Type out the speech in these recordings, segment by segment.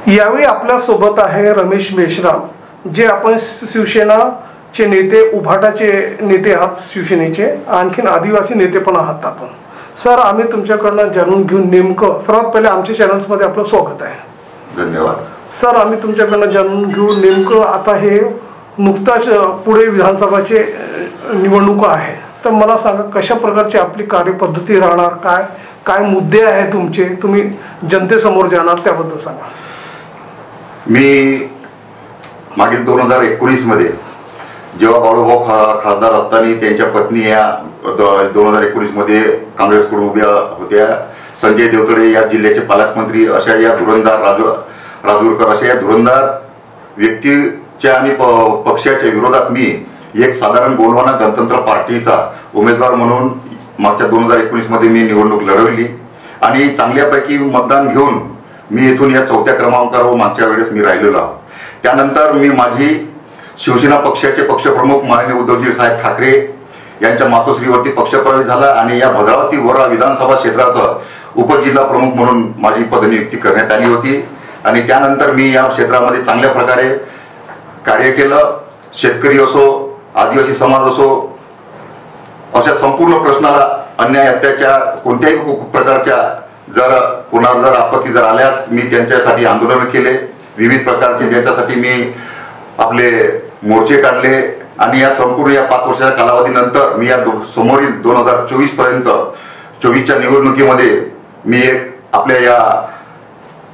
यावेळी आपल्या सोबत आहे रमेश मेश्राम, जे आपण शिवसेनाचे नेते, उभाटाचे नेते आहात शिवसेनेचे, आणखीन आदिवासी नेते पण आहात आपण. सर, आम्ही तुमच्याकडनं जाणून घेऊन नेमकं सर्वात पहिले आमच्या चॅनल्समध्ये आपलं स्वागत आहे. धन्यवाद. सर, आम्ही तुमच्याकडनं जाणून घेऊन नेमकं आता हे नुकताच पुढे विधानसभाचे निवडणुका आहे, तर मला सांगा कशा प्रकारची आपली कार्यपद्धती राहणार, काय काय मुद्दे आहे तुमचे, तुम्ही जनतेसमोर जाणार त्याबद्दल सांगा. मी मागील 2019 मध्ये जेव्हा बाळूभाऊ खासदार असताना त्यांच्या पत्नी या 2019 मध्ये काँग्रेसकडून उभ्या होत्या, संजय देवतळे या जिल्ह्याचे पालकमंत्री अशा या धुरंदार राजूरकर अशा या धुरंदार व्यक्तीच्या आणि पक्षाच्या विरोधात मी एक साधारण गोंडवाना गणतंत्र पार्टीचा उमेदवार म्हणून मागच्या 2019 मध्ये मी निवडणूक लढवली आणि चांगल्यापैकी मतदान घेऊन मी इथून या 4थ्या क्रमांकावर मागच्या वेळेस मी राहिलेलो आहे. त्यानंतर मी माझी शिवसेना पक्षाचे पक्षप्रमुख माननीय उद्धवजी साहेब ठाकरे यांच्या मातोश्रीवरती पक्षप्रवेश झाला आणि या भद्रावती वरोरा विधानसभा क्षेत्राचा उपजिल्हा प्रमुख म्हणून माझी पदनियुक्ती करण्यात आली होती आणि त्यानंतर मी या क्षेत्रामध्ये चांगल्या प्रकारे कार्य केलं. शेतकरी असो, आदिवासी समाज असो, अशा संपूर्ण प्रश्नाला अन्याय अत्याचार कोणत्याही प्रकारच्या जर कोणाला जर आपत्ती जर आल्यास मी त्यांच्यासाठी आंदोलन केले, विविध प्रकारचे ज्याच्यासाठी मी आपले मोर्चे काढले आणि या संपूर्ण या 5 वर्षाच्या कालावधीनंतर मी या समोरील 2024 पर्यंत 24च्या निवडणुकीमध्ये मी एक आपल्या या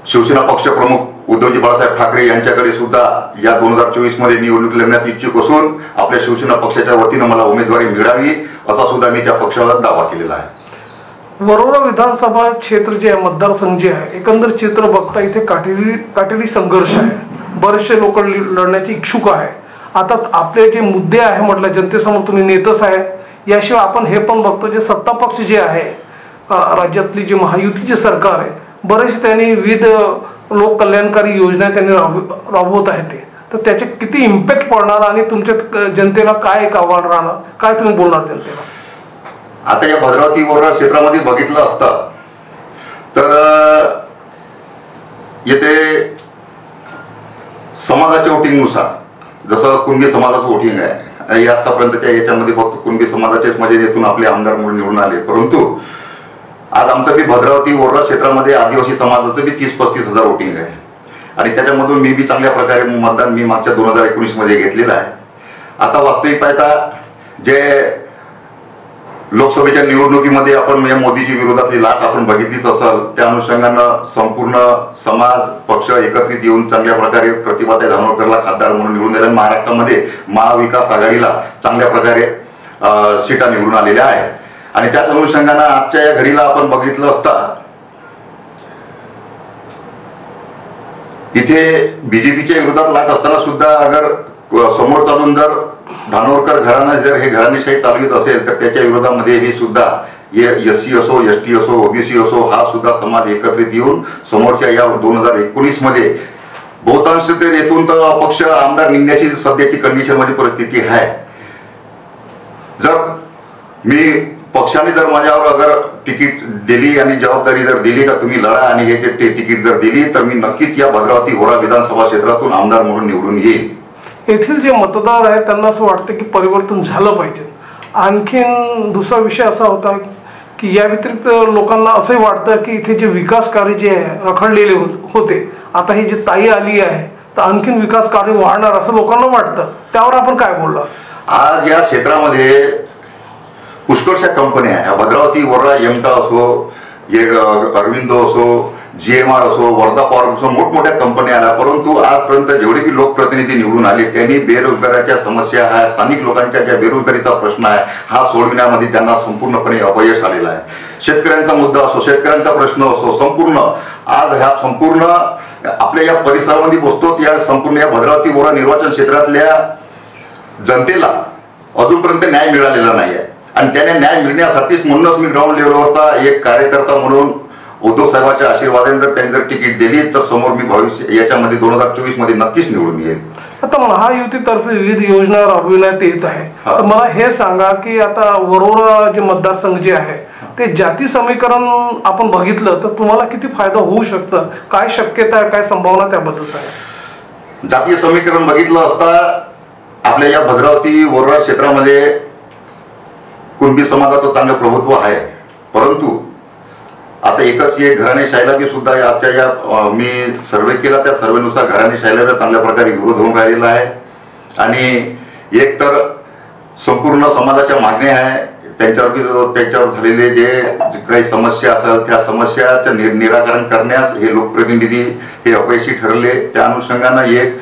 शिवसेना पक्षप्रमुख उद्धवजी बाळासाहेब ठाकरे यांच्याकडे सुद्धा या 2024 मध्ये निवडणूक लढण्यास इच्छुक असून आपल्या शिवसेना पक्षाच्या वतीनं मला उमेदवारी मिळावी असा सुद्धा मी त्या पक्षावर दावा केलेला आहे. वरोरा विधानसभा क्षेत्र जे मतदारसंघ जे आहे, एकंदर चित्र बघता इथे काटेरी संघर्ष आहे, बरेचसे लोक लढण्याची इच्छुक आहे. आता आपले जे मुद्दे आहे म्हटलं जनतेसमोर तुम्ही नेतच आहे, याशिवाय आपण हे पण बघतो जे सत्ता पक्ष जे आहे राज्यातली जी महायुतीचे सरकार आहे, बरेचसे त्यांनी विविध लोक कल्याणकारी योजना त्यांनी राबवत आहेत ते, तर त्याचे किती इम्पॅक्ट पडणार आणि तुमच्या जनतेला काय एक आव्हान राहणार, काय तुम्ही बोलणार जनतेला? आता या भद्रावती वरोरा क्षेत्रामध्ये बघितलं असतं तर येथे समाजाच्या वोटिंगनुसार जसं कुणबी समाजाचं वोटिंग आहे, आतापर्यंतच्या याच्यामध्ये फक्त कुणबी समाजाच्याच मजेतून आपले आमदार म्हणून निवडून आले, परंतु आज आमचं बी भद्रावती वरोरा क्षेत्रामध्ये आदिवासी समाजाचं बी 30-35 हजार वोटिंग आहे आणि त्याच्यामधून मी बी चांगल्या प्रकारे मतदान मी मागच्या 2019 मध्ये घेतलेलं आहे. आता वास्तविक पाहता जे लोकसभेच्या निवडणुकीमध्ये आपण या मोदीजी विरोधातली लाट आपण बघितलीच असेल, त्या अनुषंगानं संपूर्ण समाज पक्ष एकत्रित येऊन चांगल्या प्रकारे प्रतिभाताई धानोरकरला खासदार म्हणून निवडून दिला. महाराष्ट्रामध्ये महाविकास आघाडीला चांगल्या प्रकारे सीटा निवडून आलेल्या आहेत आणि त्याच अनुषंगानं आजच्या या घडीला आपण बघितलं असता इथे बीजेपीच्या विरोधात लाट असताना सुद्धा अगर समोर चालून जर धानोरकर घराणं जर हे घराणेशाही चालवित असेल तर त्याच्या विरोधामध्ये हे सुद्धा SC असो, ST असो, OBC असो, हा सुद्धा समाज एकत्रित येऊन समोरच्या या 2019 मध्ये बहुतांश तर येथून तर अपक्ष आमदार निघण्याची सध्याची कंडिशन मध्ये परिस्थिती आहे. जर मी पक्षाने जर माझ्यावर अगर तिकीट दिली आणि जबाबदारी जर दिली का तुम्ही लढा आणि हे जे तिकीट जर दिली तर मी नक्कीच या भद्रावती वरोरा विधानसभा क्षेत्रातून आमदार म्हणून निवडून येईल. येथील जे मतदार आहेत त्यांना असं वाटतं की परिवर्तन झालं पाहिजे. आणखीन दुसरा विषय असा होता की या व्यतिरिक्त लोकांना असंही वाटतं की इथे जे विकास कार्य जे आहे रखडलेले होते, आता ही जी ताई आली आहे तर आणखीन विकास कार्य वाढणार असं लोकांना वाटतं, त्यावर आपण काय बोलला? आज या क्षेत्रामध्ये पुष्कळशा कंपन्या आहे. भद्रावती वरोरा यमटा असो, अरविंदो असो, GMR असो, वर्धा पॉवर असो, मोठमोठ्या कंपन्या आल्या, परंतु आजपर्यंत जेवढे की लोकप्रतिनिधी निवडून आले त्यांनी बेरोजगाराच्या समस्या आहे, स्थानिक लोकांच्या ज्या बेरोजगारीचा प्रश्न आहे हा सोडविण्यामध्ये त्यांना संपूर्णपणे अपयश आलेला आहे. शेतकऱ्यांचा मुद्दा असो, शेतकऱ्यांचा प्रश्न असो, संपूर्ण आज ह्या संपूर्ण आपल्या या परिसरामध्ये बसतो या संपूर्ण या भद्रावती वरोरा निर्वाचन क्षेत्रातल्या जनतेला अजूनपर्यंत न्याय मिळालेला नाही आहे आणि त्याने न्याय मिळण्यासाठीच म्हणूनच मी ग्राउंड लेवलवरचा एक कार्यकर्ता म्हणून उद्धव साहेबांच्या आशीर्वादाने जर त्यांनी जर तिकीट दिली तर समोर मी भविष्य याच्यामध्ये 2024 मध्ये नक्कीच निवडून येईल. आता महायुतीतर्फे विविध योजना राबविण्यात येत आहे, तर मला हे सांगा की आता वरोरा जे मतदारसंघ जे आहे ते ते जाती समीकरण आपण बघितलं तर तुम्हाला किती फायदा होऊ शकतं, काय शक्यता आहे, काय संभावना त्याबद्दल सांगा. जातीय समीकरण बघितलं असता आपल्या या भद्रावती वरोरा क्षेत्रामध्ये कुणबी समाजाचं चांगलं प्रभुत्व आहे, परंतु आता एकच एक घराणेशाहीला बी सुद्धा आजच्या या मी सर्वे केला त्या सर्वेनुसार घराणेशाहीला चांगल्या प्रकारे विरोध होऊन राहिलेला आहे. आणि एक तर संपूर्ण समाजाच्या मागण्या आहे त्यांच्यावर झालेले जे काही समस्या असेल त्या समस्याचं निराकरण करण्यास हे लोकप्रतिनिधी हे अपयशी ठरले. त्या अनुषंगानं एक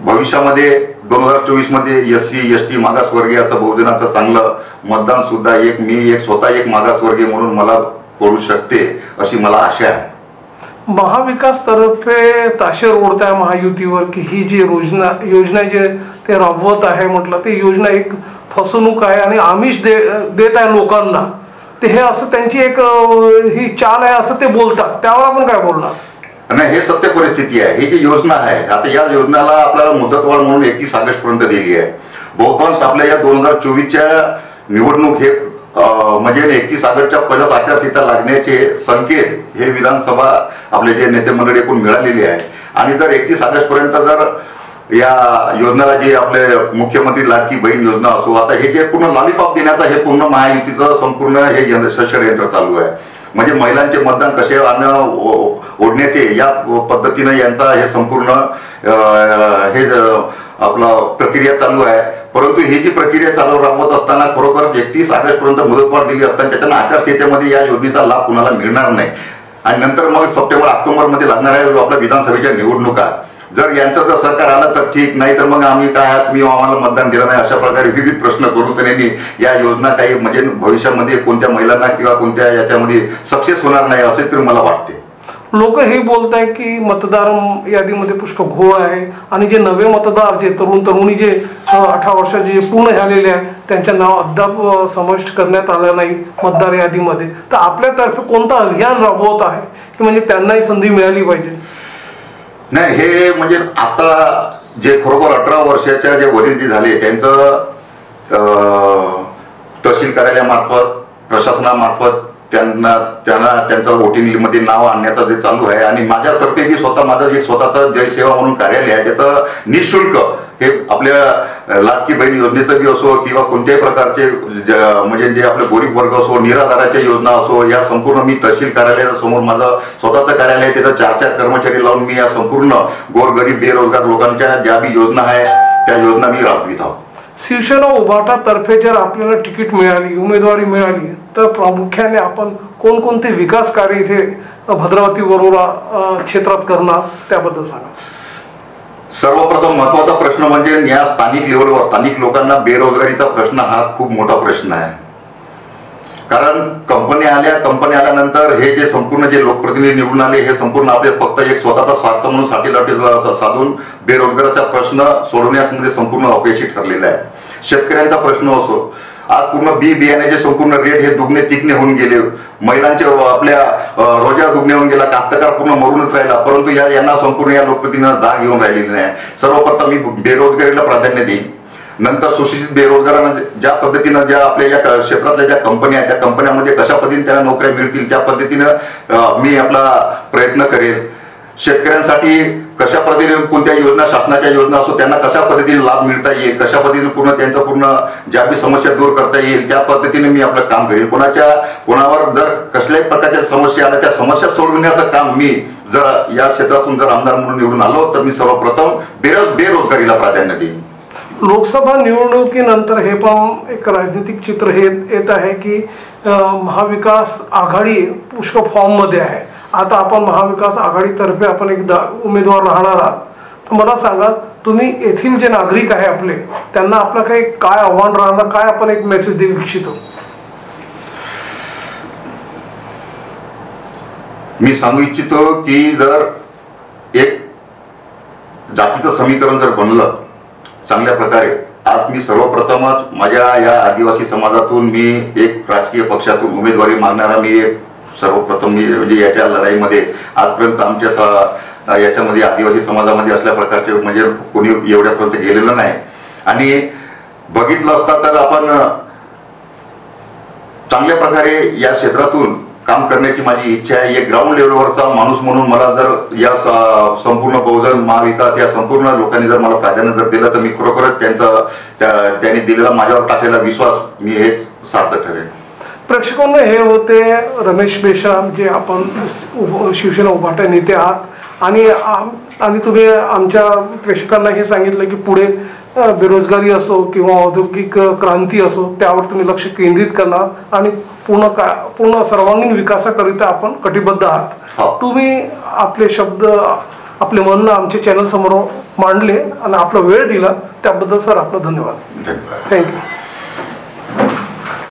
भविष्यामध्ये 2024 मध्ये SC ST मागासवर्गीयाचं बहुजनाचं चांगलं मतदान सुद्धा मी स्वतः एक मागासवर्गीय म्हणून मला पडू शकते अशी मला आशा आहे. महाविकास तर्फे ताशेर ओढताय महायुतीवर की ही जी योजना जे ते राबवत आहे म्हटलं ते योजना एक फसवणूक आहे आणि आमिष देत आहे लोकांना, ते हे असं त्यांची एक ही चाल आहे असं ते बोलतात, त्यावर आपण काय बोलणार? नाही, हे सत्य परिस्थिती आहे. ही जी योजना आहे आता या योजनेला आपल्याला मुदतवाढ म्हणून 31 ऑगस्ट पर्यंत दिली आहे. बहुतांश आपल्या या 2024च्या निवडणूक हे म्हणजे 31 ऑगस्टच्या पहिल्याच आचारसंहिता लागण्याचे संकेत हे विधानसभा आपले जे नेते मंडळी एकूण मिळालेली आहे. आणि जर 31 ऑगस्ट पर्यंत जर या योजनेला जे आपले मुख्यमंत्री लाडकी बहीण योजना असो, आता हे जे पूर्ण लॉलीपॉप देण्याचा हे पूर्ण महायुतीचं संपूर्ण हे षडयंत्र चालू आहे. म्हणजे महिलांचे मतदान कसे ओढण्याचे या पद्धतीनं यांचा हे संपूर्ण हे आपलं प्रक्रिया चालू आहे. परंतु ही जी प्रक्रिया चालू राबवत असताना खरोखर 31 ऑगस्ट पर्यंत मुदतवाढ दिली असताना त्याच्यानं आचारसंहितेमध्ये या योजनेचा लाभ कुणाला मिळणार नाही. आणि नंतर मग सप्टेंबर ऑक्टोबर मध्ये लागणार आहे आपल्या विधानसभेच्या निवडणुका. जर यांचं जर सरकार आलं तर ठीक, नाही तर मग आम्ही काय तुम्ही आम्हाला मतदान दिलं नाही अशा प्रकारे विविध प्रश्न करून सनेनी या योजना काही म्हणजे भविष्यामध्ये कोणत्या महिलांना किंवा कोणत्या याच्यामध्ये सक्सेस होणार नाही असे तरी मला वाटते. लोक हे बोलत आहे की मतदार यादीमध्ये पुष्कळ घोळ आहे आणि जे नवे मतदार जे तरुणी जे 18 वर्षाचे जे पूर्ण झालेले आहे त्यांच्या नाव अद्याप समाविष्ट करण्यात आलं नाही मतदार यादीमध्ये, तर आपल्यातर्फे कोणतं अभियान राबवत आहे की म्हणजे त्यांनाही संधी मिळाली पाहिजे? नाही, हे म्हणजे आता जे खरोखर 18 वर्षाच्या जे वडील जे झाले त्यांचं तहसील कार्यालयामार्फत प्रशासनामार्फत त्यांना त्यांचं वोटिंग मध्ये नाव आणण्याचं जे चालू आहे. आणि माझ्यातर्फे बी स्वतः माझं जे स्वतःचं जय सेवा म्हणून कार्यालय आहे त्याचं निःशुल्क हे आपल्या लाडकी बहीण योजनेचं बी असो किंवा कोणत्याही प्रकारचे म्हणजे जे आपले गरीब वर्ग असो निराधाराच्या योजना असो या संपूर्ण मी तहसील कार्यालयासमोर माझं स्वतःचं कार्यालय आहे. त्याचं 4 कर्मचारी लावून मी या संपूर्ण गोरगरीब बेरोजगार लोकांच्या ज्या बी योजना आहे त्या योजना मी राबवित आहोत. शिवसेना उभाटा तर्फे जर आपल्याला तिकीट मिळाली, उमेदवारी मिळाली तर प्रामुख्याने आपण कोणकोणते विकास कार्य इथे भद्रावती वरोरा क्षेत्रात करणार त्याबद्दल सांगा. सर्वप्रथम महत्वाचा प्रश्न म्हणजे या स्थानिक लेवलवर स्थानिक लोकांना बेरोजगारीचा प्रश्न हा खूप मोठा प्रश्न आहे. कारण कंपन्या आल्यानंतर हे जे संपूर्ण जे लोकप्रतिनिधी निवडून आले हे संपूर्ण आपले फक्त एक स्वतःचा स्वार्थ म्हणून साठीलाटी साधून बेरोजगाराचा प्रश्न सोडवण्यामध्ये संपूर्ण अपयशी ठरलेला आहे. शेतकऱ्यांचा प्रश्न असो, आज पूर्ण बियाण्याचे संपूर्ण रेट हे दुगणे तिगणे होऊन गेले. महिलांचे आपल्या रोजगार दुगणे होऊन गेला. कास्तकार पूर्ण मरूनच राहिला. परंतु यांना संपूर्ण या लोकप्रतिनिधींना जाग घेऊन राहिलेली नाही. सर्वप्रथम मी बेरोजगारीला प्राधान्य देईन. नंतर सुशिक्षित बेरोजगारांना ज्या पद्धतीनं ज्या आपल्या या क्षेत्रातल्या ज्या कंपन्या आहेत त्या कंपन्यामध्ये कशा पद्धतीने त्यांना नोकऱ्या मिळतील त्या पद्धतीनं मी आपला प्रयत्न करेन. शेतकऱ्यांसाठी कशा पद्धतीने कोणत्या योजना शासनाच्या योजना असो त्यांना कशा पद्धतीने लाभ मिळता येईल, कशा पद्धतीने पूर्ण ज्या बी समस्या दूर करता येईल त्या पद्धतीने मी आपलं काम करेन. कोणावर जर कसल्याही प्रकारच्या समस्या आल्या त्या समस्या सोडविण्याचं काम मी जर या क्षेत्रातून जर आमदार म्हणून निवडून आलो तर मी सर्वप्रथम बेरोजगारीला प्राधान्य देईन. लोकसभा निवडणुकीनंतर हे पण एक राजनीतिक चित्र हे येत आहे की महाविकास आघाडी पुष्कळ फॉर्ममध्ये आहे. आता आपण महाविकास आघाडीतर्फे आपण एकदा उमेदवार राहणार आहात, तर मला सांगा तुम्ही येथील जे नागरिक आहे आपले त्यांना आपलं काही काय आव्हान राहणार, काय आपण एक मेसेज देऊ इच्छितो? मी सांगू इच्छितो की जर एक जातीचं समीकरण जर बनलं चांगल्या प्रकारे, आज मी सर्वप्रथमच माझ्या या आदिवासी समाजातून मी एक राजकीय पक्षातून उमेदवारी मागणारा मी एक सर्वप्रथम मी म्हणजे याच्या लढाईमध्ये आजपर्यंत आमच्या याच्यामध्ये आदिवासी समाजामध्ये असल्या प्रकारचे म्हणजे कोणी एवढ्यापर्यंत गेलेलं नाही. आणि बघितलं असता तर आपण चांगल्या प्रकारे या क्षेत्रातून काम करण्याची माझी इच्छा आहे. एक ग्राउंड लेवलवरचा माणूस म्हणून मला जर या संपूर्ण बहुजन महाविकास या संपूर्ण लोकांनी जर मला प्राधान्य जर दिलं तर मी खरोखरच त्यांनी दिलेला माझ्यावर टाकलेला विश्वास मी हेच सार्थक ठरेल. प्रेक्षकांना हे होते रमेश मेश्राम, जे आपण शिवसेना उभाटा नेते आहात आणि तुम्ही आमच्या प्रेक्षकांना हे सांगितलं की पुढे बेरोजगारी असो किंवा औद्योगिक क्रांती असो त्यावर तुम्ही लक्ष केंद्रित करणार आणि पूर्ण सर्वांगीण विकासाकरिता आपण कटिबद्ध आहात. तुम्ही आपले शब्द आपले म्हणणं आमच्या चॅनल समोर मांडले आणि आपला वेळ दिला त्याबद्दल सर आपलं धन्यवाद. धन्यवाद. थँक्यू.